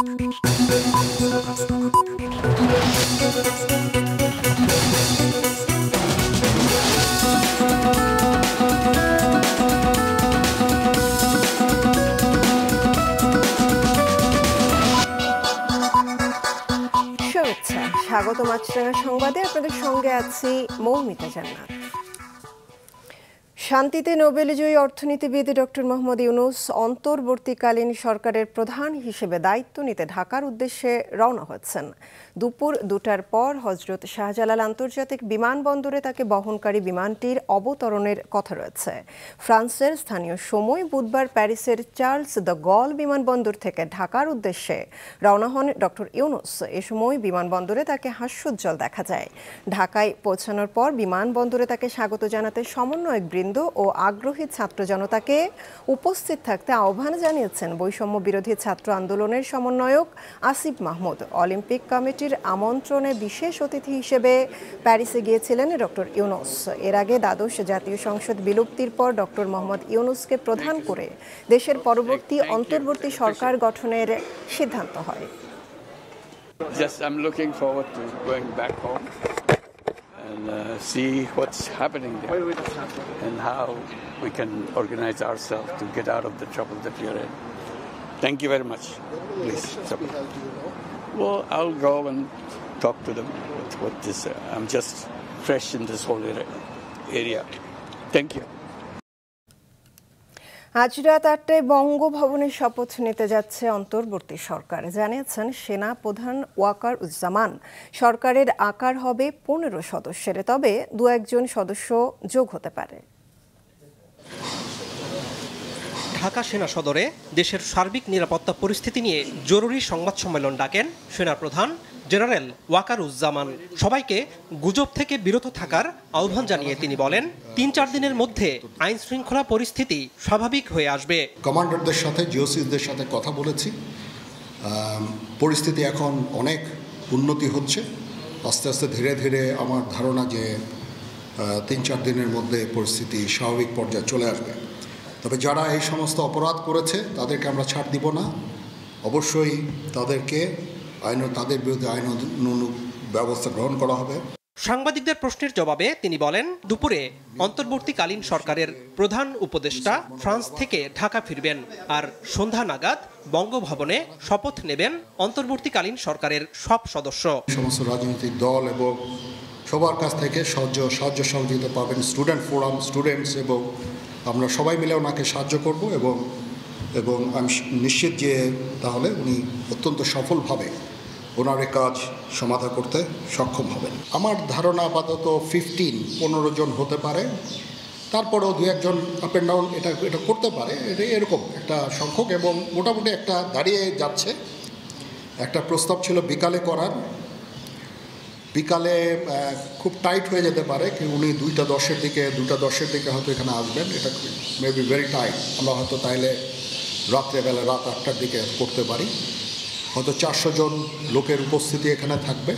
স্বাগত মাছরাঙা সংবাদে আপনাদের সঙ্গে আছি মৌমিতা জান্নাত। শান্তিতে নোবেলজয়ী অর্থনীতিবিদ ডক্টর মোহাম্মদ ইউনূস অন্তর্বর্তীকালীন সরকারের প্রধান হিসেবে দায়িত্ব নিতে ঢাকার উদ্দেশ্যে রওনা হচ্ছেন। দুপুর 2টার পর হজরত শাহজালাল আন্তর্জাতিক বিমানবন্দরে তাকে বহনকারী বিমানটির অবতরণের কথা রয়েছে। ফ্রান্সের স্থানীয় সময় বুধবার প্যারিসের চার্লস দ্য গল বিমানবন্দর থেকে ঢাকার উদ্দেশ্যে রওনা হন ডক্টর ইউনূস। এ সময় বিমানবন্দরে তাকে হাস্যোজ্জ্বল দেখা যায়। ঢাকায় পৌঁছানোর পর বিমানবন্দরে তাকে স্বাগত জানাতে সমন্বয়কবৃন্দ ও আগ্রহী ছাত্র জনতাকে উপস্থিত থাকতে আহ্বান জানিয়েছেন বৈষম্য বিরোধী ছাত্র আন্দোলনের সমন্বয়ক আসিফ মাহমুদ। অলিম্পিক কমিটির আমন্ত্রণে বিশেষ অতিথি হিসেবে প্যারিসে গিয়েছিলেন ডক্টর ইউনূস। এর আগে দ্বাদশ জাতীয় সংসদ বিলুপ্তির পর ডক্টর মোহাম্মদ ইউনূসকে প্রধান করে দেশের পরবর্তী অন্তর্বর্তী সরকার গঠনের সিদ্ধান্ত হয়। And see what's happening there and how we can organize ourselves to get out of the trouble that we are in. Thank you very much. Please. Well, I'll go and talk to them. What this? I'm just fresh in this whole area. Thank you. আজ রাত 8টায় বঙ্গভবনে শপথ নিতে যাচ্ছে অন্তর্বর্তী সরকার, জানিয়েছেন সেনা প্রধান ওয়াকার উজ্জামান। সরকারের আকার হবে 15 সদস্যের, তবে 2-1 সদস্য যোগ হতে পারে। ঢাকা সেনা সদরে দেশের সার্বিক নিরাপত্তা পরিস্থিতি নিয়ে জরুরি সংবাদ সম্মেলন ডাকেন সেনাপ্রধান জেনারেল ওয়াকার উজ্জামান। সবাইকে গুজব থেকে বিরত থাকার আহ্বান জানিয়ে তিনি বলেন, 3-4 দিনের মধ্যে আইন শৃঙ্খলা পরিস্থিতি স্বাভাবিক হয়ে আসবে। কমান্ডারদের সাথে জিওসিসদের সাথে কথা বলেছি, পরিস্থিতি এখন অনেক উন্নতি হচ্ছে। আস্তে আস্তে ধীরে ধীরে আমার ধারণা যে 3-4 দিনের মধ্যে পরিস্থিতি স্বাভাবিক পর্যায়ে চলে আসবে। তবে যারা এই সমস্ত অপরাধ করেছে তাদেরকে আমরা ছাড় দিব না। অবশ্যই তাদের বিরুদ্ধে আইন ব্যবস্থা গ্রহণ করা হবে। সাংবাদিকদের প্রশ্নের জবাবে তিনি বলেন, দুপুরে অন্তর্বর্তীকালীন সরকারের প্রধান উপদেষ্টা ফ্রান্স থেকে ঢাকা ফিরবেন, আর সন্ধ্যা নাগাদ বঙ্গভবনে শপথ নেবেন অন্তর্বর্তীকালীন সরকারের সব সদস্য। সমস্ত রাজনৈতিক দল এবং সবার কাছ থেকে সাহায্য সহযোগিতা পাবেন। স্টুডেন্ট ফোরাম, স্টুডেন্টস এবং আমরা সবাই মিলে ওনাকে সাহায্য করব এবং আমি নিশ্চিত যে তাহলে উনি অত্যন্ত সফলভাবে ওনার কাজ সমাধা করতে সক্ষম হবেন। আমার ধারণা আপাতত 15 জন হতে পারে, তারপরেও 2-1 জন আপ অ্যান্ড ডাউন এটা করতে পারে, এটা এরকম একটা সংখ্যক এবং মোটামুটি একটা দাঁড়িয়ে যাচ্ছে। একটা প্রস্তাব ছিল বিকালে করার, বিকালে খুব টাইট হয়ে যেতে পারে কি উনি 2:10 দিকে হয়তো এখানে আসবেন, এটা মেবি ভেরি টাইট। আমরা হয়তো তাইলে রাত্রেবেলা রাত 8টার দিকে করতে পারি। হয়তো 400 জন লোকের উপস্থিতি এখানে থাকবে।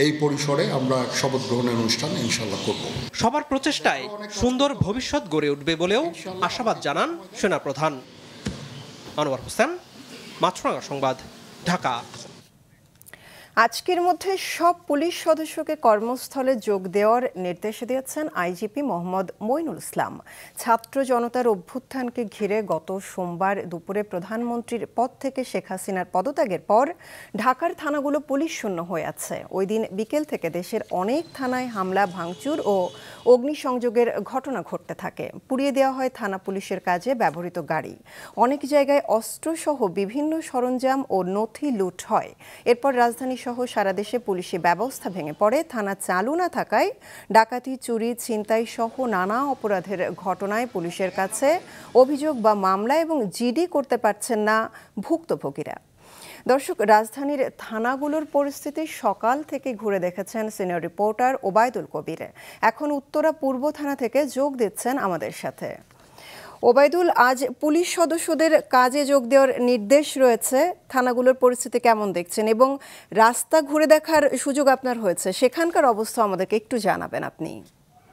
এই পরিসরে আমরা শপথ গ্রহণের অনুষ্ঠান ইনশাল্লাহ করব। সবার প্রচেষ্টায় সুন্দর ভবিষ্যৎ গড়ে উঠবে বলেও আশাবাদ জানান সেনাপ্রধান। আনোয়ার হোসেন, মাছরাঙা সংবাদ, ঢাকা। আজকের মধ্যে সব পুলিশ সদস্যকে কর্মস্থলে যোগ দেওয়ার নির্দেশ দিয়েছেন আইজিপি মোহাম্মদ মইনুল ইসলাম। ছাত্র জনতার অভ্যুত্থানকে ঘিরে গত সোমবার দুপুরে প্রধানমন্ত্রীর পদ থেকে শেখ হাসিনার পদত্যাগের পর ঢাকার থানাগুলো পুলিশ শূন্য হয়ে আছে। ওই দিন বিকেল থেকে দেশের অনেক থানায় হামলা, ভাঙচুর ও অগ্নিসংযোগের ঘটনা ঘটতে থাকে। পুড়িয়ে দেওয়া হয় থানা পুলিশের কাজে ব্যবহৃত গাড়ি। অনেক জায়গায় অস্ত্রসহ বিভিন্ন সরঞ্জাম ও নথি লুট হয়। এরপর রাজধানী সহ সারা দেশে পুলিশি ব্যবস্থা ভেঙে পড়ে। থানা চালু না থাকায় ডাকাতি, চুরি, ছিনতাই সহ নানা অপরাধের ঘটনায় পুলিশের কাছে অভিযোগ বা মামলা এবং জিডি করতে পারছেন না ভুক্তভোগীরা। দর্শক, রাজধানীর থানাগুলোর পরিস্থিতি সকাল থেকে ঘুরে দেখেছেন সিনিয়র রিপোর্টার ওবায়দুল কবির। এখন উত্তরা পূর্ব থানা থেকে যোগ দিচ্ছেন আমাদের সাথে। ওবায়দুল, আজ পুলিশ সদস্যদের কাজে যোগ দেওয়ার নির্দেশ রয়েছে, থানাগুলোর পরিস্থিতি কেমন দেখছেন এবং রাস্তা ঘুরে দেখার সুযোগ আপনার হয়েছে, সেখানকার অবস্থা আমাদেরকে একটু জানাবেন আপনি।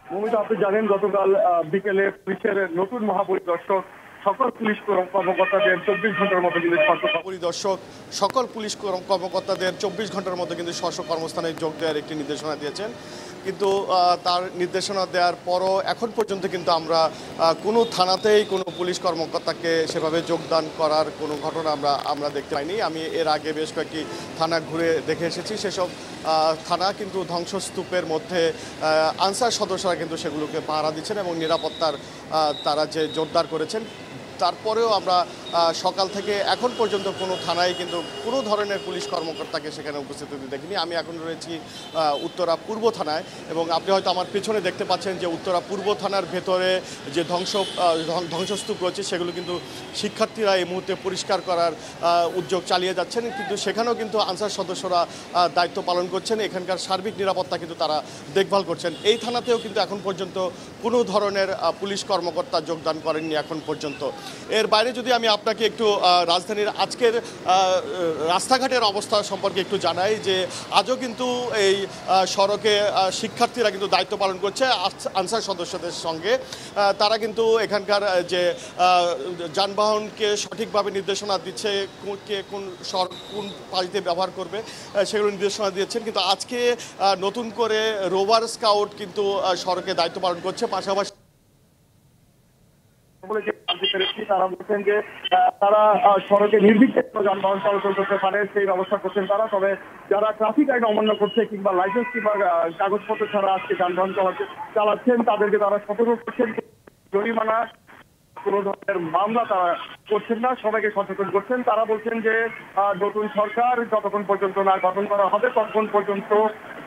মমিতা, আপনি জানেন গতকাল বিকেলে পুলিশের নতুন মহাপরিদর্শক সকল পুলিশ কর্মকর্তাদের 24 ঘন্টার মতো কিন্তু পরিদর্শক সকল পুলিশ কর্মকর্তাদের 24 ঘন্টার মতো কিন্তু স্ব কর্মস্থানে যোগ দেওয়ার একটি নির্দেশনা দিয়েছেন। কিন্তু তার নির্দেশনা দেওয়ার পরও এখন পর্যন্ত কিন্তু আমরা কোনো থানাতেই কোনো পুলিশ কর্মকর্তাকে সেভাবে যোগদান করার কোনো ঘটনা আমরা দেখতে পাইনি। আমি এর আগে বেশ কয়েকটি থানা ঘুরে দেখে এসেছি, সেসব থানা কিন্তু ধ্বংসস্তূপের মধ্যে আনসার সদস্যরা কিন্তু সেগুলোকে পাহারা দিচ্ছেন এবং নিরাপত্তার তারা যে জোরদার করেছেন। তারপরেও আমরা সকাল থেকে এখন পর্যন্ত কোনো থানায় কিন্তু কোনো ধরনের পুলিশ কর্মকর্তাকে সেখানে উপস্থিতি দেখিনি। আমি এখন রয়েছি উত্তরা পূর্ব থানায় এবং আপনি হয়তো আমার পেছনে দেখতে পাচ্ছেন যে উত্তরা পূর্ব থানার ভেতরে যে ধ্বংসস্তূপ রয়েছে সেগুলো কিন্তু শিক্ষার্থীরা এই মুহূর্তে পরিষ্কার করার উদ্যোগ চালিয়ে যাচ্ছেন, কিন্তু সেখানেও কিন্তু আনসার সদস্যরা দায়িত্ব পালন করছেন। এখানকার সার্বিক নিরাপত্তা কিন্তু তারা দেখভাল করছেন। এই থানাতেও কিন্তু এখন পর্যন্ত কোনো ধরনের পুলিশ কর্মকর্তা যোগদান করেননি এখন পর্যন্ত। এর বাইরে যদি আমি আপনাকে একটু রাজধানীর আজকের রাস্তাঘাটের অবস্থা সম্পর্কে একটু জানাই যে আজও কিন্তু এই সড়কে শিক্ষার্থীরা কিন্তু দায়িত্ব পালন করছে আনসার সদস্যদের সঙ্গে। তারা কিন্তু এখানকার যে যানবাহনকে সঠিকভাবে নির্দেশনা দিচ্ছে, কে কোন সড়ক কোন পাশে ব্যবহার করবে সেগুলো নির্দেশনা দিয়েছেন। কিন্তু আজকে নতুন করে রোভার স্কাউট কিন্তু সড়কে দায়িত্ব পালন করছে। পাশাপাশি তারা বলছেন যে তারা সড়কে নির্বিঘ্নে যানবাহন চলাচল করতে পারে সেই ব্যবস্থা করছেন তারা। তবে যারা ট্রাফিক আইন অমান্য করছে কিংবা লাইসেন্স কিংবা কাগজপত্র ছাড়া আজকে যানবাহন চালাচ্ছেন তাদেরকে তারা সতর্ক করছেন। জরিমানা কোনো ধরনের মামলা তারা করছেন না, সবাইকে সচেতন করছেন। তারা বলছেন যে নতুন সরকার যতক্ষণ পর্যন্ত না গঠন করা হবে ততক্ষণ পর্যন্ত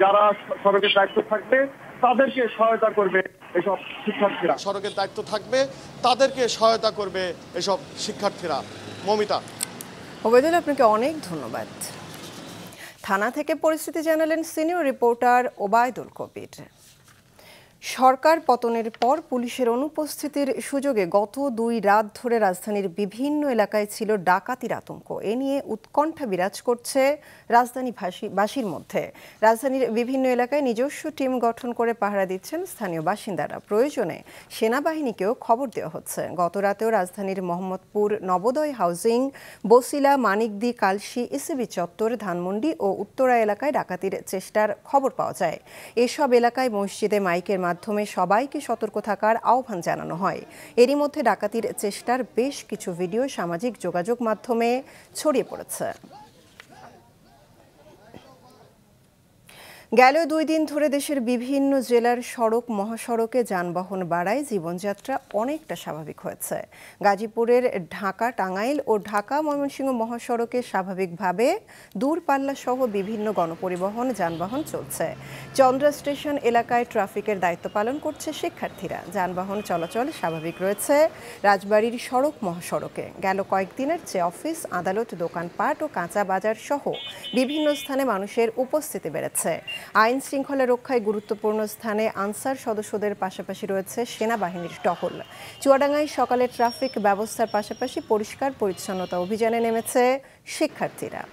যারা সড়কের দায়িত্ব থাকবে তাদেরকে সহায়তা করবে এসব শিক্ষার্থীরা। সড়কের দায়িত্ব থাকবে তাদেরকে সহায়তা করবে এসব শিক্ষার্থীরা। মমিতা। ওবায়দুল, আপনাকে অনেক ধন্যবাদ। থানা থেকে পরিস্থিতি জানালেন সিনিয়র রিপোর্টার ওবায়দুল কবির। সরকার পতনের পর পুলিশের অনুপস্থিতির সুযোগে গত 2 রাত ধরে রাজধানীর বিভিন্ন এলাকায় ছিল ডাকাতির আতঙ্ক। এ নিয়ে উৎকণ্ঠা বিরাজ করছে রাজধানীবাসীর মধ্যে। রাজধানীর বিভিন্ন এলাকায় নিজস্ব টিম গঠন করে পাহারা দিচ্ছেন স্থানীয় বাসিন্দারা। প্রয়োজনে সেনাবাহিনীকেও খবর দেওয়া হচ্ছে। গত রাতেও রাজধানীর মোহাম্মদপুর, নবোদয় হাউজিং, বসিলা, মানিকদি, কালশি, ইসিবি চত্বর, ধানমন্ডি ও উত্তরা এলাকায় ডাকাতির চেষ্টার খবর পাওয়া যায়। এসব এলাকায় মসজিদে মাইকের মাধ্যমে সবাইকে সতর্ক থাকার আহ্বান জানানো হয়। এরই মধ্যে ডাকাতির চেষ্টার বেশ কিছু ভিডিও সামাজিক যোগাযোগ মাধ্যমে ছড়িয়ে পড়েছে। গেল 2 দিন ধরে দেশের বিভিন্ন জেলার সড়ক মহাসড়কে যানবাহন বাড়ায় জীবনযাত্রা অনেকটা স্বাভাবিক হয়েছে। গাজীপুরের ঢাকা টাঙ্গাইল ও ঢাকা ময়মনসিংহ মহাসড়কে স্বাভাবিকভাবে দূরপাল্লা সহ বিভিন্ন গণপরিবহন যানবাহন চলছে। চন্দ্রা স্টেশন এলাকায় ট্রাফিকের দায়িত্ব পালন করছে শিক্ষার্থীরা। যানবাহন চলাচল স্বাভাবিক রয়েছে রাজবাড়ীর সড়ক মহাসড়কে। গেল কয়েকদিনের চেয়ে অফিস, আদালত, দোকানপাট ও কাঁচা বাজার সহ বিভিন্ন স্থানে মানুষের উপস্থিতি বেড়েছে। আইন শৃঙ্খলা রক্ষায় গুরুত্বপূর্ণ স্থানে আনসার সদস্যদের পাশাপাশি রয়েছে সেনাবাহিনীর টহল। চুয়াডাঙ্গায় সকালে ট্রাফিক ব্যবস্থার পাশাপাশি পরিষ্কার পরিচ্ছন্নতা অভিযানে নেমেছে শিক্ষার্থীরা।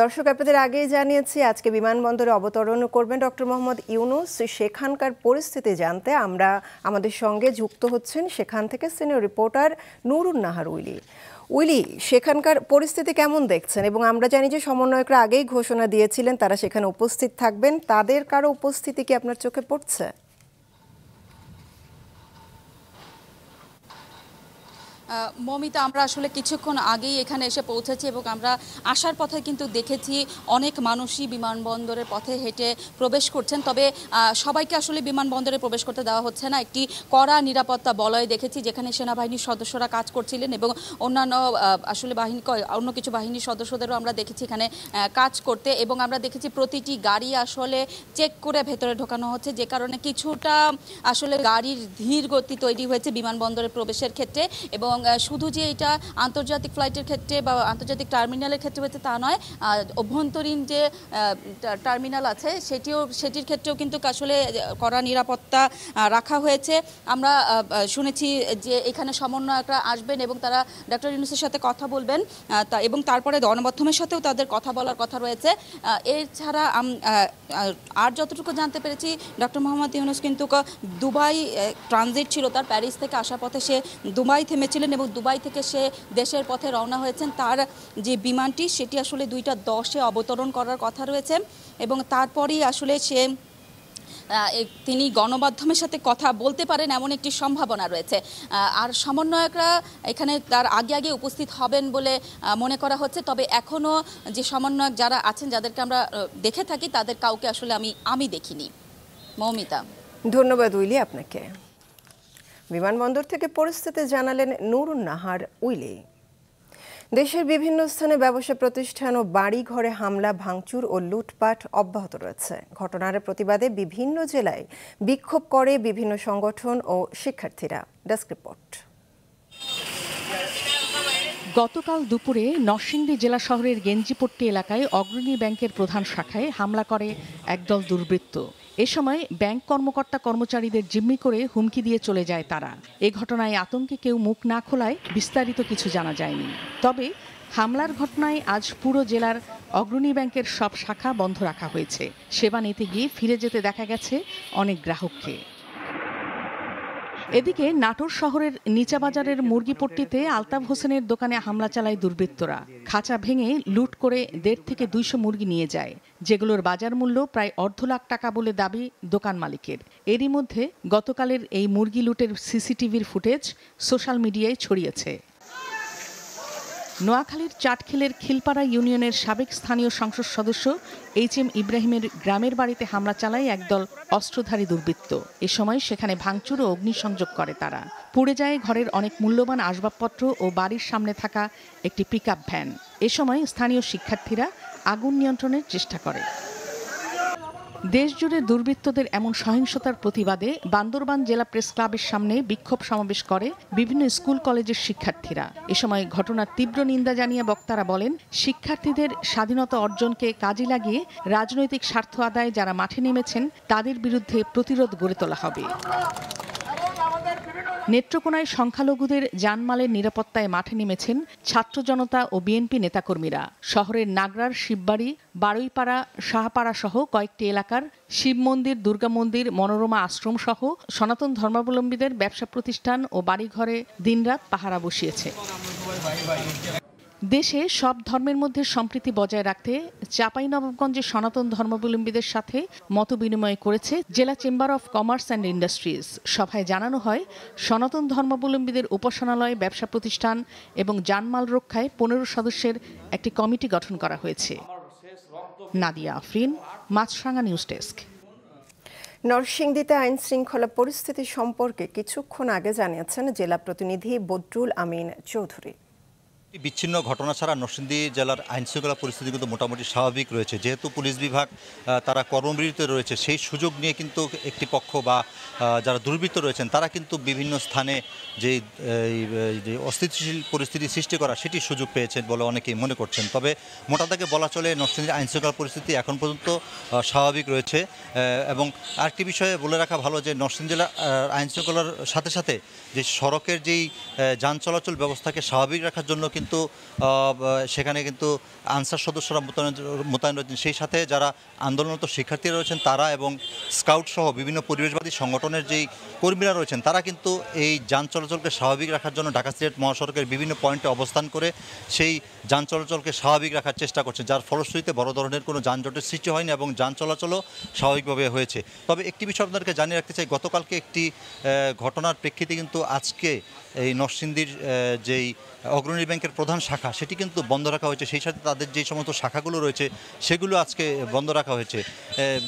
দর্শক, আপনাদের আগেই জানিয়েছি আজকে বিমানবন্দরে অবতরণ করবেন ডক্টর মোহাম্মদ ইউনূস। সেখানকার পরিস্থিতি জানতে আমরা আমাদের সঙ্গে যুক্ত হচ্ছেন সেখান থেকে senior reporter Nurun Nahar Willy. সেখানকার পরিস্থিতি কেমন দেখছেন? এবং আমরা জানি যে সমন্বয়করা আগেই ঘোষণা দিয়েছিলেন তারা সেখানে উপস্থিত থাকবেন, তাদের কারো উপস্থিতি কি আপনার চোখে পড়ছে? মমিতা, আমরা আসলে কিছুক্ষণ আগেই এখানে এসে পৌঁছেছি এবং আমরা আসার পথে কিন্তু দেখেছি অনেক মানুষই বিমানবন্দরের পথে হেঁটে প্রবেশ করছেন। তবে সবাইকে আসলে বিমানবন্দরে প্রবেশ করতে দেওয়া হচ্ছে না। একটি কড়া নিরাপত্তা বলয় দেখেছি যেখানে সেনাবাহিনীর সদস্যরা কাজ করছিলেন এবং অন্যান্য আসলে অন্য কিছু বাহিনীর সদস্যদেরও আমরা দেখেছি এখানে কাজ করতে। এবং আমরা দেখেছি প্রতিটি গাড়ি আসলে চেক করে ভেতরে ঢোকানো হচ্ছে, যে কারণে কিছুটা আসলে গাড়ির ধীর গতি তৈরি হয়েছে বিমানবন্দরে প্রবেশের ক্ষেত্রে। এবং এবং শুধু যে এটা আন্তর্জাতিক ফ্লাইটের ক্ষেত্রে বা আন্তর্জাতিক টার্মিনালের ক্ষেত্রে হচ্ছে তা নয়, অভ্যন্তরীণ যে টার্মিনাল আছে সেটির ক্ষেত্রেও কিন্তু আসলে কড়া নিরাপত্তা রাখা হয়েছে। আমরা শুনেছি যে এখানে সমন্বয়করা আসবেন এবং তারা ডক্টর ইউনূসের সাথে কথা বলবেন এবং তারপরে গণমাধ্যমের সাথেও তাদের কথা বলার কথা রয়েছে। এছাড়া আর যতটুকু জানতে পেরেছি ডক্টর মোহাম্মদ ইউনূস কিন্তু দুবাই ট্রানজিট ছিল, তার প্যারিস থেকে আসার পথে সে দুবাই থেমেছিলেন এবং দুবাই থেকে সে দেশের পথে রওনা হয়েছেন। তার যে বিমানটি সেটি আসলে 2:10 অবতরণ করার কথা রয়েছে এবং তারপরেই আসলে তিনি গণমাধ্যমের সাথে কথা বলতে পারেন এমন একটি সম্ভাবনা রয়েছে। আর সমন্বয়করা এখানে তার আগে উপস্থিত হবেন বলে মনে করা হচ্ছে, তবে এখনও যে সমন্বয়ক যারা আছেন যাদেরকে আমরা দেখে থাকি তাদের কাউকে আসলে আমি দেখিনি। মৌমিতা, ধন্যবাদ উইলি আপনাকে। বিমানবন্দর থেকে পরিস্থিতি জানালেন নুরুন নাহার উইলি। দেশের বিভিন্ন স্থানে ব্যবসা প্রতিষ্ঠান ও বাড়ি ঘরে হামলা, ভাঙচুর ও লুটপাট অব্যাহত রয়েছে। ঘটনার প্রতিবাদে বিভিন্ন জেলায় বিক্ষোভ করে বিভিন্ন সংগঠন ও শিক্ষার্থীরা। Desk report. গতকাল দুপুরে নরসিংদী জেলা শহরের গেঞ্জিপট্টি এলাকায় অগ্রণী ব্যাংকের প্রধান শাখায় হামলা করে একদল দুর্বৃত্ত। এ সময় ব্যাংক কর্মকর্তা কর্মচারীদের জিম্মি করে হুমকি দিয়ে চলে যায় তারা। এ ঘটনায় আতঙ্কে কেউ মুখ না খোলায় বিস্তারিত কিছু জানা যায়নি। তবে হামলার ঘটনায় আজ পুরো জেলার অগ্রণী ব্যাংকের সব শাখা বন্ধ রাখা হয়েছে। সেবা নিতে গিয়ে ফিরে যেতে দেখা গেছে অনেক গ্রাহককে। এদিকে নাটোর শহরের নিচাবাজারের মুরগিপট্টিতে আলতাফ হোসেনের দোকানে হামলা চালায় দুর্বৃত্তরা। খাঁচা ভেঙে লুট করে 1.5 থেকে 200 মুরগি নিয়ে যায়, যেগুলোর বাজার মূল্য প্রায় 2.5 লাখ টাকা বলে দাবি দোকান মালিকের। এরই মধ্যে গতকালের এই মুরগি লুটের সিসিটিভির ফুটেজ সোশ্যাল মিডিয়ায় ছড়িয়েছে। নোয়াখালীর চাটখিলের খিলপাড়া ইউনিয়নের সাবেক স্থানীয় সংসদ সদস্য HM ইব্রাহিমের গ্রামের বাড়িতে হামলা চালায় একদল অস্ত্রধারী দুর্বৃত্ত। এ সময় সেখানে ভাঙচুর ও অগ্নিসংযোগ করে তারা। পুড়ে যায় ঘরের অনেক মূল্যবান আসবাবপত্র ও বাড়ির সামনে থাকা একটি পিকআপ ভ্যান। এ সময় স্থানীয় শিক্ষার্থীরা আগুন নিয়ন্ত্রণের চেষ্টা করে। দেশজুড়ে দুর্বৃত্তদের এমন সহিংসতার প্রতিবাদে বান্দরবান জেলা প্রেস ক্লাবের সামনে বিক্ষোভ সমাবেশ করে বিভিন্ন স্কুল কলেজের শিক্ষার্থীরা। এ সময় ঘটনার তীব্র নিন্দা জানিয়ে বক্তারা বলেন, শিক্ষার্থীদের স্বাধীনতা অর্জনকে কাজে লাগিয়ে রাজনৈতিক স্বার্থ আদায়ে যারা মাঠে নেমেছেন তাদের বিরুদ্ধে প্রতিরোধ গড়ে তোলা হবে। নেত্রকোনায় সংখ্যালঘুদের জানমালের নিরাপত্তায় মাঠে নেমেছেন ছাত্র জনতা ও বিএনপি নেতাকর্মীরা। শহরের নাগরার শিববাড়ি, বারুইপাড়া, শাহপাড়া সহ কয়েকটি এলাকার শিব মন্দির, দুর্গা মন্দির, মনোরমা আশ্রম সহ সনাতন ধর্মাবলম্বীদের ব্যবসা প্রতিষ্ঠান ও বাড়িঘরে দিনরাত পাহারা বসিয়েছে। দেশে সব ধর্মের মধ্যে সম্প্রীতি বজায় রাখতে চাঁপাইনবাবগঞ্জের সনাতন ধর্মাবলম্বীদের সাথে মতবিনিময় করেছে জেলা chamber of commerce and industries. সভায় জানানো হয়, সনাতন ধর্মাবলম্বীদের উপাসনালয়, ব্যবসা প্রতিষ্ঠান এবং জানমাল রক্ষায় 15 সদস্যের একটি কমিটি গঠন করা হয়েছে। নাদিয়া আফরিন, মাছরাঙা নিউজ ডেস্ক। নরসিংদীতে আইন শৃঙ্খলা পরিস্থিতি সম্পর্কে কিছুক্ষণ আগে জানিয়েছেন জেলা প্রতিনিধি বদরুল আমিন চৌধুরী। বিচ্ছিন্ন ঘটনা ছাড়া নরসিংদী জেলার আইনশৃঙ্খলা পরিস্থিতি কিন্তু মোটামুটি স্বাভাবিক রয়েছে। যেহেতু পুলিশ বিভাগ তারা কর্মবিরতিতে রয়েছে, সেই সুযোগ নিয়ে কিন্তু একটি পক্ষ বা যারা দুর্বৃত্ত রয়েছেন তারা কিন্তু বিভিন্ন স্থানে যে অস্থিতিশীল পরিস্থিতি সৃষ্টি করা সেটি সুযোগ পেয়েছেন বলে অনেকেই মনে করছেন। তবে মোটা দাগে বলা চলে নরসিংদীর আইনশৃঙ্খলা পরিস্থিতি এখন পর্যন্ত স্বাভাবিক রয়েছে। এবং আরেকটি বিষয়ে বলে রাখা ভালো যে নরসিংদী জেলার আইনশৃঙ্খলার সাথে সাথে যে সড়কের যেই যান চলাচল ব্যবস্থাকে স্বাভাবিক রাখার জন্য কিন্তু সেখানে কিন্তু আনসার সদস্যরা মোতায়েন রয়েছেন। সেই সাথে যারা আন্দোলনরত শিক্ষার্থীরা রয়েছেন তারা এবং স্কাউট সহ বিভিন্ন পরিবেশবাদী সংগঠনের যেই কর্মীরা রয়েছেন তারা কিন্তু এই যান চলাচলকে স্বাভাবিক রাখার জন্য ঢাকা সিলেট মহাসড়কের বিভিন্ন পয়েন্টে অবস্থান করে সেই যান চলাচলকে স্বাভাবিক রাখার চেষ্টা করছে, যার ফলশ্রুতিতে বড় ধরনের কোনো যানজটের সৃষ্টি হয়নি এবং যান চলাচলও স্বাভাবিকভাবে হয়েছে। তবে একটি বিষয় আপনাদেরকে জানিয়ে রাখতে চাই, গতকালকে একটি ঘটনার প্রেক্ষিতে কিন্তু আজকে এই নরসিংদীর যেই অগ্রণী ব্যাংকের প্রধান শাখা সেটি কিন্তু বন্ধ রাখা হয়েছে। সেই সাথে তাদের যে সমস্ত শাখাগুলো রয়েছে সেগুলো আজকে বন্ধ রাখা হয়েছে।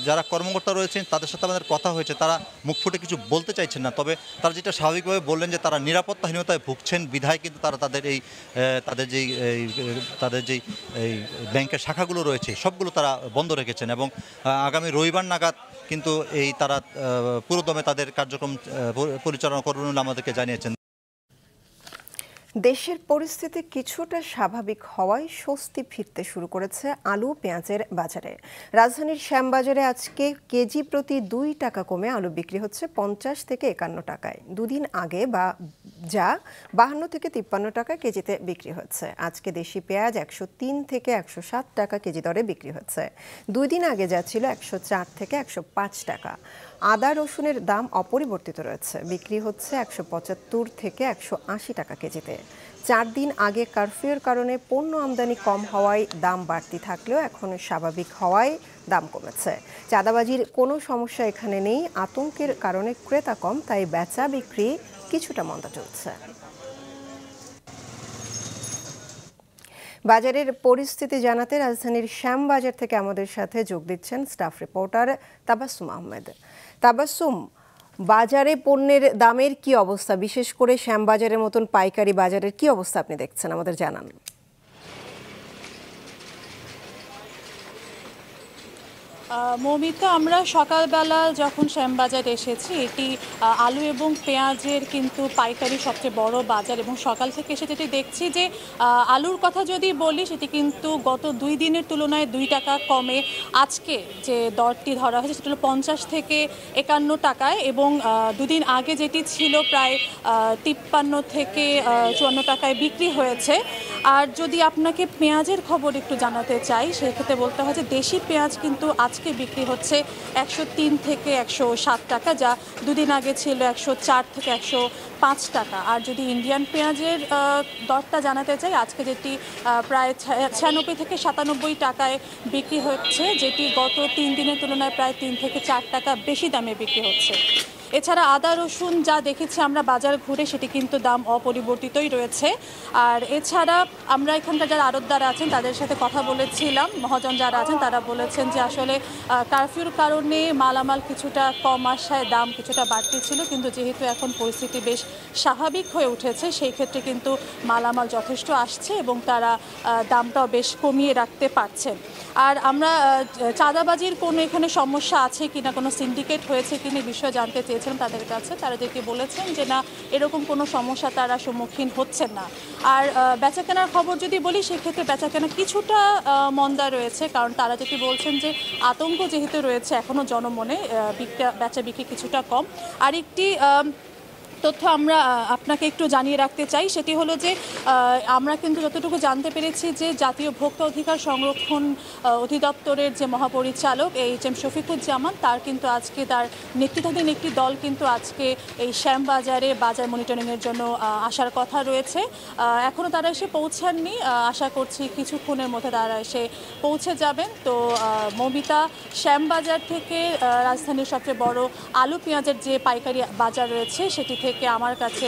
যারা কর্মকর্তা রয়েছেন তাদের সাথে আমাদের কথা হয়েছে, তারা মুখ ফুটে কিছু বলতে চাইছেন না। তবে তারা যেটা স্বাভাবিকভাবে বললেন যে তারা নিরাপত্তাহীনতায় ভুগছেন বিধায় কিন্তু তারা তাদের যেই ব্যাংকের শাখাগুলো রয়েছে সবগুলো তারা বন্ধ রেখেছেন এবং আগামী রবিবার নাগাদ কিন্তু তারা পুরোদমে তাদের কার্যক্রম পরিচালনা করবেন বলে আমাদেরকে জানিয়েছেন। দেশের পরিস্থিতি কিছুটা স্বাভাবিক হওয়ায় স্বস্তি ফিরতে শুরু করেছে আলু পেঁয়াজের বাজারে। রাজধানীর শ্যামবাজারে আজকে কেজি প্রতি ২ টাকা কমে আলু বিক্রি হচ্ছে ৫০ থেকে ৫১ টাকায়। দুদিন আগে যা ৫২ থেকে ৫৩ টাকা কেজিতে বিক্রি হচ্ছে। আজকে দেশি পেঁয়াজ ১০৩ থেকে ১০৭ টাকা কেজি দরে বিক্রি হচ্ছে। ২ দিন আগে যা ছিল ১০৪ থেকে ১০৫ টাকা। আদা রসুনের দাম অপরিবর্তিত রয়েছে, বিক্রি হচ্ছে ১৭৫ থেকে ১৮০ টাকা কেজিতে। ৪ দিন আগে কারফিউর কারণে পণ্য আমদানি কম হওয়ায় দাম বাড়তি থাকলেও এখন স্বাভাবিক হওয়ায় দাম কমেছে। চাঁদাবাজির কোনো সমস্যা এখানে নেই, আতঙ্কের কারণে ক্রেতা কম, তাই বেচা বিক্রি কিছুটা মন্দা চলছে। বাজারের পরিস্থিতি জানাতে রাজধানীর শ্যামবাজার থেকে আমাদের সাথে যোগ দিচ্ছেন স্টাফ রিপোর্টার তাবাসসুম আহমেদ। তাবাসসুম, বাজারে পণ্যের দামের কি অবস্থা, বিশেষ করে শ্যামবাজারের মতন পাইকারি বাজারের কি অবস্থা আপনি দেখছেন, আমাদের জানান। মৌমিতা, আমরা সকালবেলা যখন শ্যামবাজার এসেছি, এটি আলু এবং পেঁয়াজের কিন্তু পাইকারি সবচেয়ে বড় বাজার, এবং সকাল থেকে এসে যেটি দেখছি যে আলুর কথা যদি বলি সেটি কিন্তু গত ২ দিনের তুলনায় ২ টাকা কমে আজকে যে দরটি ধরা হয়েছে সেটা হলো ৫০ থেকে ৫১ টাকায়, এবং ২ দিন আগে যেটি ছিল প্রায় ৫৩ থেকে ৫৪ টাকায় বিক্রি হয়েছে। আর যদি আপনাকে পেঁয়াজের খবর একটু জানাতে চাই, সেক্ষেত্রে বলতে হয় যে দেশি পেঁয়াজ কিন্তু আজকে বিক্রি হচ্ছে ১০৩ থেকে ১০৭ টাকা, যা ২ দিন আগে ছিল ১০৪ থেকে ১০৫ টাকা। আর যদি ইন্ডিয়ান পেঁয়াজের দরটা জানাতে চাই, আজকে যেটি প্রায় ৯৬ থেকে ৯৭ টাকায় বিক্রি হচ্ছে, যেটি গত ৩ দিনের তুলনায় প্রায় ৩ থেকে ৪ টাকা বেশি দামে বিক্রি হচ্ছে। এছাড়া আদা রসুন যা দেখেছি আমরা বাজার ঘুরে, সেটি কিন্তু দাম অপরিবর্তিতই রয়েছে। আর এছাড়া আমরা এখানকার যারা আড়তদার আছেন তাদের সাথে কথা বলেছিলাম, মহাজন যারা আছেন তারা বলেছেন যে আসলে কারফিউর কারণে মালামাল কিছুটা কম আসায় দাম কিছুটা বাড়তি ছিল, কিন্তু যেহেতু এখন পরিস্থিতি বেশ স্বাভাবিক হয়ে উঠেছে, সেই ক্ষেত্রে কিন্তু মালামাল যথেষ্ট আসছে এবং তারা দামটাও বেশ কমিয়ে রাখতে পারছেন। আর আমরা চাঁদাবাজির কোনো এখানে সমস্যা আছে কিনা, কোনো সিন্ডিকেট হয়েছে কিনা বিষয়ে জানতে চেয়েছিলাম তাদের কাছে। তারা যেটি বলেছেন যে না, এরকম কোনো সমস্যা তারা সম্মুখীন হচ্ছেন না। আর বেচাকেনার খবর যদি বলি, সেক্ষেত্রে বেচাকেনা কিছুটা মন্দা রয়েছে, কারণ তারা যেটি বলছেন যে আতঙ্ক যেহেতু রয়েছে এখনও জনমনে, বেচা বিক্রি কিছুটা কম। আর একটি তথ্য আমরা আপনাকে একটু জানিয়ে রাখতে চাই, সেটি হলো যে আমরা কিন্তু যতটুকু জানতে পেরেছি যে জাতীয় ভোক্তা অধিকার সংরক্ষণ অধিদপ্তরের যে মহাপরিচালক এইচ.এম. শফিকুজ্জামান, তার কিন্তু আজকে তার নেতৃত্বাধীন একটি দল কিন্তু আজকে এই শ্যামবাজারে বাজার মনিটরিংয়ের জন্য আসার কথা রয়েছে। এখনও তারা এসে পৌঁছাননি, আশা করছি কিছুক্ষণের মধ্যে তারা এসে পৌঁছে যাবেন। তো মৌমিতা, শ্যামবাজার থেকে রাজধানীর সবচেয়ে বড় আলু পেঁয়াজের যে পাইকারি বাজার রয়েছে সেটি থেকে আমার কাছে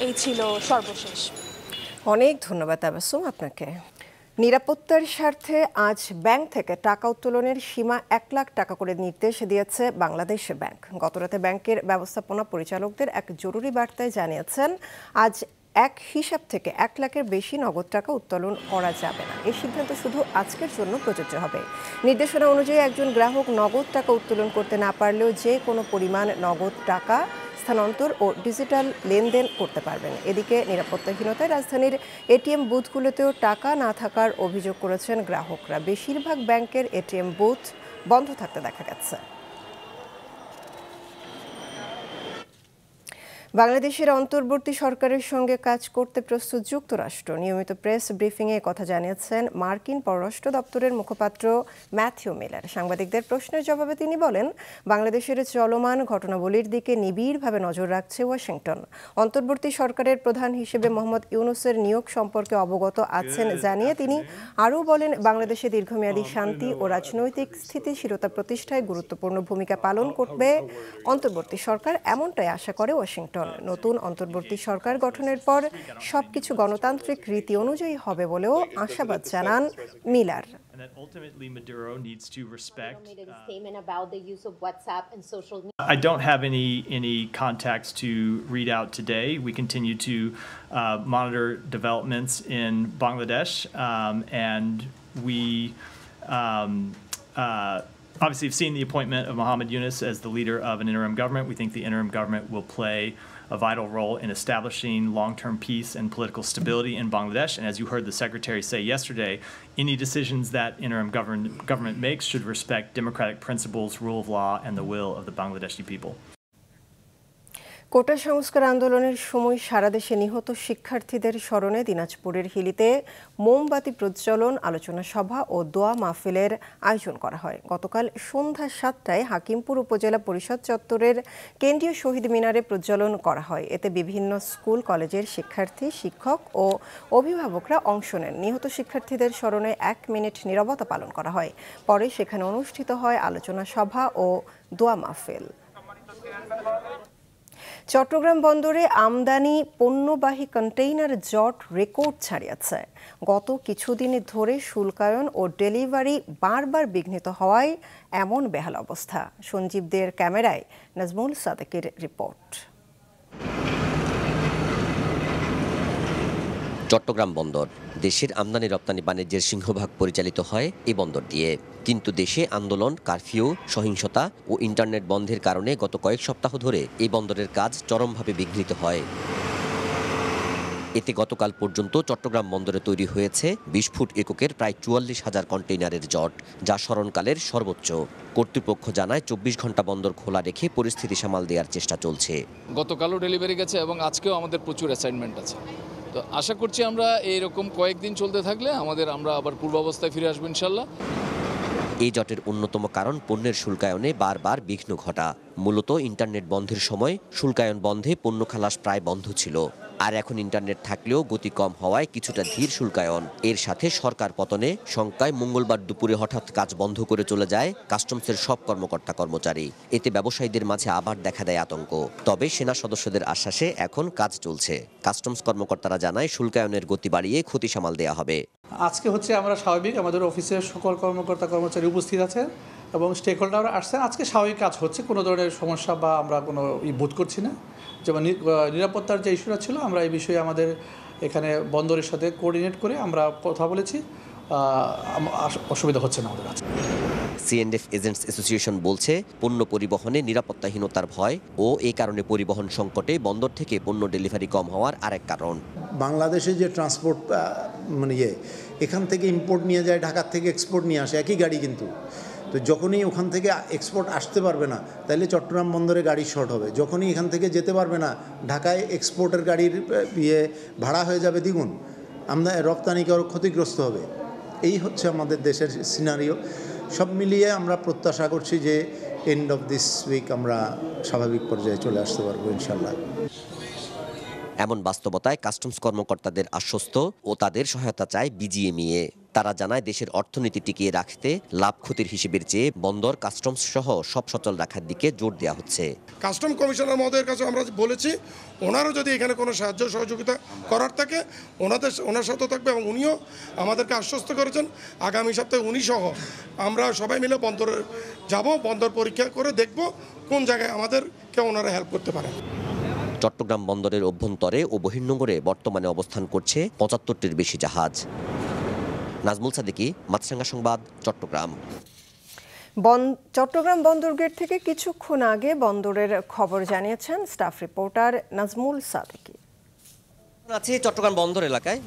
এই ছিল সর্বশেষ। অনেক ধন্যবাদ তাবাসসুম আপনাকে। নিরাপত্তার স্বার্থে আজ ব্যাংক থেকে টাকা উত্তোলনের সীমা ১ লাখ টাকা করে নির্দেশ দিয়েছে বাংলাদেশ ব্যাংক। গতরাতে ব্যাংকের ব্যবস্থাপনা পরিচালকদের এক জরুরি বার্তায় জানিয়েছেন আজ এক হিসাব থেকে ১ লাখের বেশি নগদ টাকা উত্তোলন করা যাবে না। এই সিদ্ধান্ত শুধু আজকের জন্য প্রযোজ্য হবে। নির্দেশনা অনুযায়ী একজন গ্রাহক নগদ টাকা উত্তোলন করতে না পারলেও যে কোনো পরিমাণ নগদ টাকা স্থানান্তর ও ডিজিটাল লেনদেন করতে পারবেন। এদিকে নিরাপত্তাহীনতায় রাজধানীর এটিএম বুথগুলোতেও টাকা না থাকার অভিযোগ করেছেন গ্রাহকরা। বেশিরভাগ ব্যাংকের এটিএম বুথ বন্ধ থাকতে দেখা গেছে। বাংলাদেশের অন্তর্বর্তী সরকারের সঙ্গে কাজ করতে প্রস্তুত যুক্তরাষ্ট্র। নিয়মিত প্রেস ব্রিফিংয়ে কথা জানিয়েছেন মার্কিন পররাষ্ট্র দপ্তরের মুখপাত্র ম্যাথিউ মিলার। সাংবাদিকদের প্রশ্নের জবাবে তিনি বলেন, বাংলাদেশের চলমান ঘটনাবলীর দিকে নিবিড়ভাবে নজর রাখছে ওয়াশিংটন। অন্তর্বর্তী সরকারের প্রধান হিসেবে মোহাম্মদ ইউনূসের নিয়োগ সম্পর্কে অবগত আছেন জানিয়ে তিনি আরও বলেন, বাংলাদেশে দীর্ঘমেয়াদী শান্তি ও রাজনৈতিক স্থিতিশীলতা প্রতিষ্ঠায় গুরুত্বপূর্ণ ভূমিকা পালন করবে অন্তর্বর্তী সরকার, এমনটাই আশা করে ওয়াশিংটন। নতুন অন্তর্বর্তী সরকার গঠনের পর সবকিছু গণতান্ত্রিক রীতি অনুযায়ী হবে বলেও আশাবাদ জানান Miller. And that ultimately Maduro needs to respect. Made a statement about the use of WhatsApp and social media. I don't have any contacts to read out today. We continue to monitor developments in Bangladesh, and we Obviously, you've seen the appointment of Mohammed Yunus as the leader of an interim government. We think the interim government will play a vital role in establishing long-term peace and political stability in Bangladesh. And as you heard the Secretary say yesterday, any decisions that interim government makes should respect democratic principles, rule of law, and the will of the Bangladeshi people. কোটা সংস্কার আন্দোলনের সময় সারা দেশে নিহত শিক্ষার্থীদের স্মরণে দিনাজপুরের হিলিতে মোমবাতি প্রজ্বলন, আলোচনা সভা ও দোয়া মাহফিলের আয়োজন করা হয়। গতকাল সন্ধ্যা 7টায় হাকিমপুর উপজেলা পরিষদ চত্বরের কেন্দ্রীয় শহীদ মিনারে প্রজ্বলন করা হয়। এতে বিভিন্ন স্কুল কলেজের শিক্ষার্থী, শিক্ষক ও অভিভাবকরা অংশ নেন। নিহত শিক্ষার্থীদের স্মরণে 1 মিনিট নীরবতা পালন করা হয়। পরে সেখানে অনুষ্ঠিত হয় আলোচনা সভা ও দোয়া মাহফিল। চট্টগ্রাম বন্দরে আমদানি পণ্যবাহী কন্টেইনার জট রেকর্ড ছাড়িয়েছে। গত কিছুদিন ধরে শুল্কায়ন ও ডেলিভারি বারবার বিঘ্নিত হওয়ায় এমন বেহাল অবস্থা। সঞ্জীবদের ক্যামেরায় নাজমুল সাদেকের রিপোর্ট। চট্টগ্রাম বন্দর দেশের আমদানি রপ্তানি বাণিজ্যের সিংহভাগ পরিচালিত হয় এই বন্দর দিয়ে। কিন্তু দেশে আন্দোলন, কারফিউ, সহিংসতা ও ইন্টারনেট বন্ধের কারণে গত কয়েক সপ্তাহ ধরে এই বন্দরের কাজ চরমভাবে বিঘ্নিত হয়। এতে গতকাল পর্যন্ত চট্টগ্রাম বন্দরে তৈরি হয়েছে 20 ফুট এককের প্রায় 44,000 কন্টেইনারের জট, যা স্মরণকালের সর্বোচ্চ। কর্তৃপক্ষ জানায় 24 ঘন্টা বন্দর খোলা রেখে পরিস্থিতি সামাল দেওয়ার চেষ্টা চলছে। গতকালও ডেলিভারি গেছে এবং আজকেও আমাদের প্রচুর অ্যাসাইনমেন্ট আছে। তো আশা করছি আমরা এইরকম কয়েকদিন চলতে থাকলে আমরা আবার পূর্বাবস্থায় ফিরে আসবো ইনশাল্লাহ। এই জটের অন্যতম কারণ পণ্যের শুল্কায়নে বারবার বিঘ্ন ঘটা। মূলত ইন্টারনেট বন্ধের সময় শুল্কায়ন বন্ধে পণ্য খালাস প্রায় বন্ধ ছিল। আর এখন ইন্টারনেট থাকলেও গতি কম হওয়ায় কিছুটা ধীর শুল্কায়ন। এর সাথে সরকার পতনে শঙ্কায় মঙ্গলবার দুপুরে হঠাৎ কাজ বন্ধ করে চলে যায় কাস্টমসের সব কর্মকর্তা কর্মচারী। এতে ব্যবসায়ীদের মাঝে আবার দেখা দেয় আতঙ্ক। তবে সেনা সদস্যদের আশ্বাসে এখন কাজ চলছে। কাস্টমস কর্মকর্তারা জানায় শুল্কায়নের গতি বাড়িয়ে ক্ষতি সামাল দেওয়া হবে। আজকে আমরা স্বাভাবিক আমাদের অফিসের সকল কর্মকর্তা কর্মচারী উপস্থিত আছে এবং স্টেক হোল্ডাররা আসছেন। আজকে স্বাভাবিক কাজ হচ্ছে, কোনো ধরনের সমস্যা বা আমরা কোনো বোধ করছি না। যেমন নিরাপত্তার যে ইস্যুটা ছিল, আমরা এই বিষয়ে আমাদের এখানে বন্দরের সাথে কোঅর্ডিনেট করে আমরা কথা বলেছি, অসুবিধা হচ্ছে না আমাদের কাছে। সিএনএফ এজেন্টস অ্যাসোসিয়েশন বলছে পণ্য পরিবহনে নিরাপত্তাহীনতার ভয় ও এই কারণে পরিবহন সংকটে বন্দর থেকে পণ্য ডেলিভারি কম হওয়ার আরেক কারণ। বাংলাদেশে যে ট্রান্সপোর্ট এখান থেকে ইম্পোর্ট নিয়ে যায়, ঢাকার থেকে এক্সপোর্ট নিয়ে আসে, একই গাড়ি কিন্তু। তো যখনই ওখান থেকে এক্সপোর্ট আসতে পারবে না, তাহলে চট্টগ্রাম বন্দরে গাড়ি শর্ট হবে। যখনই এখান থেকে যেতে পারবে না, ঢাকায় এক্সপোর্টের গাড়ির ভাড়া হয়ে যাবে দ্বিগুণ, আমরা রপ্তানিকে ক্ষতিগ্রস্ত হবে। এই হচ্ছে আমাদের দেশের সিনারিও। সব মিলিয়ে আমরা প্রত্যাশা করছি যে এন্ড অফ দিস উইক আমরা স্বাভাবিক পর্যায়ে চলে আসতে পারবো ইনশাল্লাহ। এমন বাস্তবতায় কাস্টমস কর্মকর্তাদের আশ্বস্ত ও তাদের সহায়তা চায় বিজিএমইএ। তারা জানায় দেশের অর্থনীতি টিকিয়ে রাখতে লাভ ক্ষতির হিসেবের চেয়ে বন্দর, কাস্টমস সহ সব সচল রাখার দিকে জোর দেওয়া হচ্ছে। কাস্টম কমিশনার মহোদয়ের কাছে আমরা বলেছি, ওনারও যদি এখানে কোনো সাহায্য সহযোগিতা করার থাকে ওনার সাথে থাকবে এবং উনিও আমাদেরকে আশ্বস্ত করেছেন আগামী সপ্তাহে উনি সহ আমরা সবাই মিলে বন্দরে যাব, বন্দর পরীক্ষা করে দেখব কোন জায়গায় আমাদেরকে ওনারা হেল্প করতে পারে। চট্টগ্রাম বন্দরের অভ্যন্তরে ও বহির্নোঙরে বর্তমানে অবস্থান করছে 75টির বেশি জাহাজ। নাজমুল সাদেকি, মাছরাঙ্গা সংবাদ, চট্টগ্রাম। চট্টগ্রাম বন্দর গেট থেকে কিছুক্ষণ আগে বন্দরের খবর জানিয়েছেন স্টাফ রিপোর্টার নাজমুল সাদেকি। আছি চট্টগ্রাম বন্দর এলাকায়।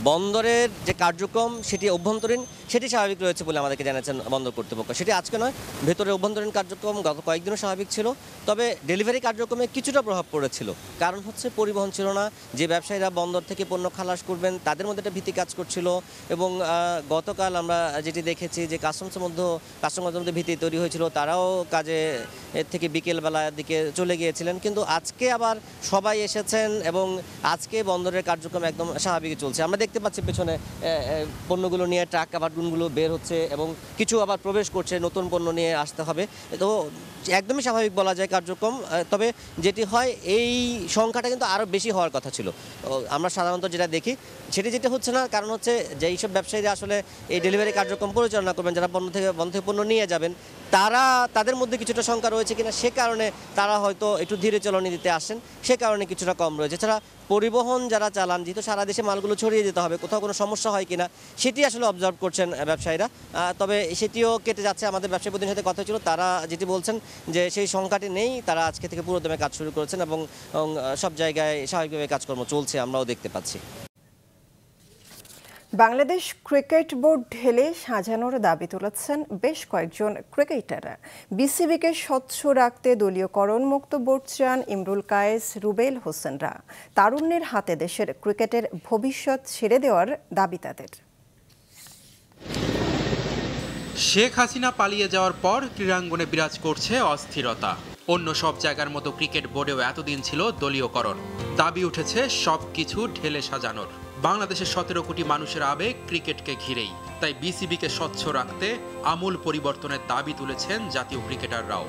বন্দরের যে কার্যক্রম সেটি অভ্যন্তরীণ, সেটি স্বাভাবিক রয়েছে বলে আমাদেরকে জানাচ্ছেন বন্দর কর্তৃপক্ষ। সেটি আজকে নয়, ভেতরে অভ্যন্তরীণ কার্যক্রম গত কয়েকদিনও স্বাভাবিক ছিল। তবে ডেলিভারি কার্যক্রমে কিছুটা প্রভাব পড়েছিল। কারণ হচ্ছে পরিবহন ছিল না। যে ব্যবসায়ীরা বন্দর থেকে পণ্য খালাস করবেন তাদের মধ্যে একটা ভীতি কাজ করছিল। এবং গতকাল আমরা যেটি দেখেছি যে কাস্টমসের মধ্যে ভীতি তৈরি হয়েছিল, তারাও কাজে এর থেকে বিকেলবেলার দিকে চলে গিয়েছিলেন। কিন্তু আজকে আবার সবাই এসেছেন এবং আজকে বন্দরের কার্যক্রম একদম স্বাভাবিক চলছে। আমরা দেখতে পাচ্ছি পেছনে পণ্যগুলো নিয়ে ট্রাক কাভারগুলো বের হচ্ছে এবং কিছু আবার প্রবেশ করছে, নতুন পণ্য নিয়ে আসতে হবে। তো একদমই স্বাভাবিক বলা যায় কার্যক্রম। তবে যেটি হয়, এই সংখ্যাটা কিন্তু আরও বেশি হওয়ার কথা ছিল। আমরা সাধারণত যেটা দেখি যেটা হচ্ছে না, কারণ হচ্ছে যে এইসব ব্যবসায়ীরা আসলে এই ডেলিভারি কার্যক্রম পরিচালনা করবেন, যারা বন্ধ থেকে পণ্য নিয়ে যাবেন, তাদের মধ্যে কিছুটা সংখ্যা রয়েছে কিনা, সে কারণে তারা হয়তো একটু ধীরে চলনি দিতে আসেন, সে কারণে কিছুটা কম রয়েছে। এছাড়া পরিবহন যারা চালান, যেহেতু সারা দেশে মালগুলো ছড়িয়ে যেতে হবে, কোথাও কোনো সমস্যা হয় কিনা সেটি আসলে অবজার্ভ করছেন ব্যবসায়ীরা। তবে সেটিও কেটে যাচ্ছে। আমাদের ব্যবসায়ী প্রতিনিধির সাথে কথা ছিল, তারা যেটি বলছেন যে সেই সংখ্যাটি নেই, তারা আজকে থেকে পুরোদমে কাজ শুরু করেছেন এবং সব জায়গায় স্বাভাবিকভাবে কাজকর্ম চলছে, আমরাও দেখতে পাচ্ছি। বাংলাদেশ ক্রিকেট বোর্ড ঢেলে সাজানোর দাবি তুলেছেন বেশ কয়েকজন ক্রিকেটার। বিসিবিকে স্বচ্ছ রাখতে দলীয়করণ মুক্ত বোর্ড চান ইমরুল কায়েস, রুবেল হোসেনরা। তারুণ্যের হাতে দেশের ক্রিকেটের ভবিষ্যৎ ছেড়ে দেওয়ার দাবি তাদের। শেখ হাসিনা পালিয়ে যাওয়ার পর ক্রীড়াঙ্গনে বিরাজ করছে অস্থিরতা। অন্য সব জায়গার মতো ক্রিকেট বোর্ডেও এতদিন ছিল দলীয়করণ। দাবি উঠেছে সবকিছু ঢেলে সাজানোর। বাংলাদেশের 17 কোটি মানুষের আবেগ ক্রিকেটকে ঘিরেই, তাই বিসিবিকে স্বচ্ছ রাখতে আমূল পরিবর্তনের দাবি তুলেছেন জাতীয় ক্রিকেটাররাও।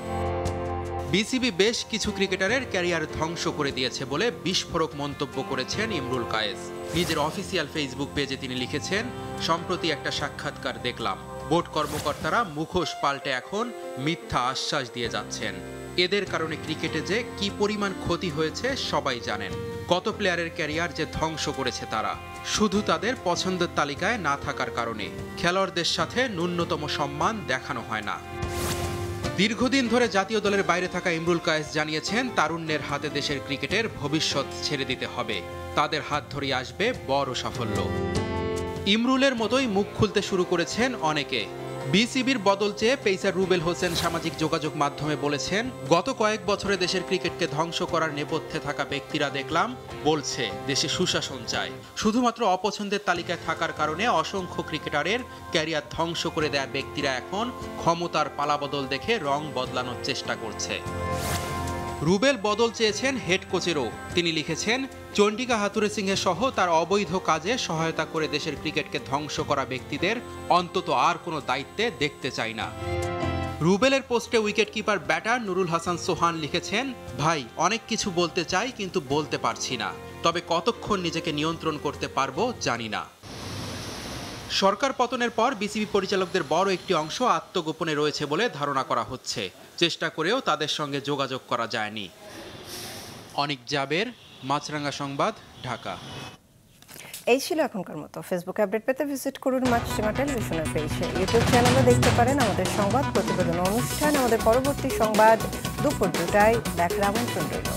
বিসিবি বেশ কিছু ক্রিকেটারের ক্যারিয়ার ধ্বংস করে দিয়েছে বলে বিস্ফোরক মন্তব্য করেছেন ইমরুল কায়েস। নিজের অফিসিয়াল ফেসবুক পেজে তিনি লিখেছেন, সম্প্রতি একটা সাক্ষাৎকার দেখলাম, বোর্ড কর্মকর্তারা মুখোশ পাল্টে এখন মিথ্যা আশ্বাস দিয়ে যাচ্ছেন। এদের কারণে ক্রিকেটে যে কি পরিমাণ ক্ষতি হয়েছে সবাই জানেন। কত প্লেয়ারের ক্যারিয়ার যে ধ্বংস করেছে তারা, শুধু তাদের পছন্দের তালিকায় না থাকার কারণে। খেলোয়াড়দের সাথে ন্যূনতম সম্মান দেখানো হয় না। দীর্ঘদিন ধরে জাতীয় দলের বাইরে থাকা ইমরুল কায়েস জানিয়েছেন, তারুণ্যের হাতে দেশের ক্রিকেটের ভবিষ্যৎ ছেড়ে দিতে হবে। তাদের হাত ধরে আসবে বড় সাফল্য। ইমরুলের মতোই মুখ খুলতে শুরু করেছেন অনেকে। বিসিবির বদল চেয়ে পেসার রুবেল হোসেন সামাজিক যোগাযোগ মাধ্যমে বলেছেন, গত কয়েক বছরে দেশের ক্রিকেটকে ধ্বংস করার নেপথ্যে থাকা ব্যক্তিরা দেখলাম বলছে দেশে সুশাসন চায়। শুধুমাত্র অপছন্দের তালিকায় থাকার কারণে অসংখ্য ক্রিকেটারের ক্যারিয়ার ধ্বংস করে দেয়া ব্যক্তিরা এখন ক্ষমতার পালাবদল দেখে রং বদলানোর চেষ্টা করছে। রুবেল বদল চেয়েছেন হেড কোচেরও। তিনি লিখেছেন, চন্ডিকা হাথুরে সিংহে সহ তার অবৈধ কাজে সহায়তা করে দেশের ক্রিকেটকে ধ্বংস করা ব্যক্তিদের অন্তত আর কোনো দায়িত্বে দেখতে চাই না। রুবেলের পোস্টে wicket keeper batter Nurul Hasan Sohan লিখেছেন, ভাই অনেক কিছু বলতে চাই কিন্তু বলতে পারছি না, তবে কতক্ষণ নিজেকে নিয়ন্ত্রণ করতে পারবো জানি না। সরকার পতনের পর বিসিবি পরিচালকদের বড় একটি অংশ আত্মগোপনে রয়েছে বলে ধারণা করা হচ্ছে। চেষ্টা করেও তাদের সঙ্গে যোগাযোগ করা যায়নি। অনিক জাবের, মাছরাঙ্গা সংবাদ, ঢাকা। এই ছিল এখনকার মতো। ফেসবুক আপডেট পেতে ভিজিট করুন মাছরাঙা টেলিভিশনের পেজে। ইউটিউব চ্যানেলে দেখতে পারেন আমাদের সংবাদ প্রতিবেদন অনুষ্ঠান। আমাদের পরবর্তী সংবাদ দুপুর 2টায় দেখার আমন্ত্রণ রইল।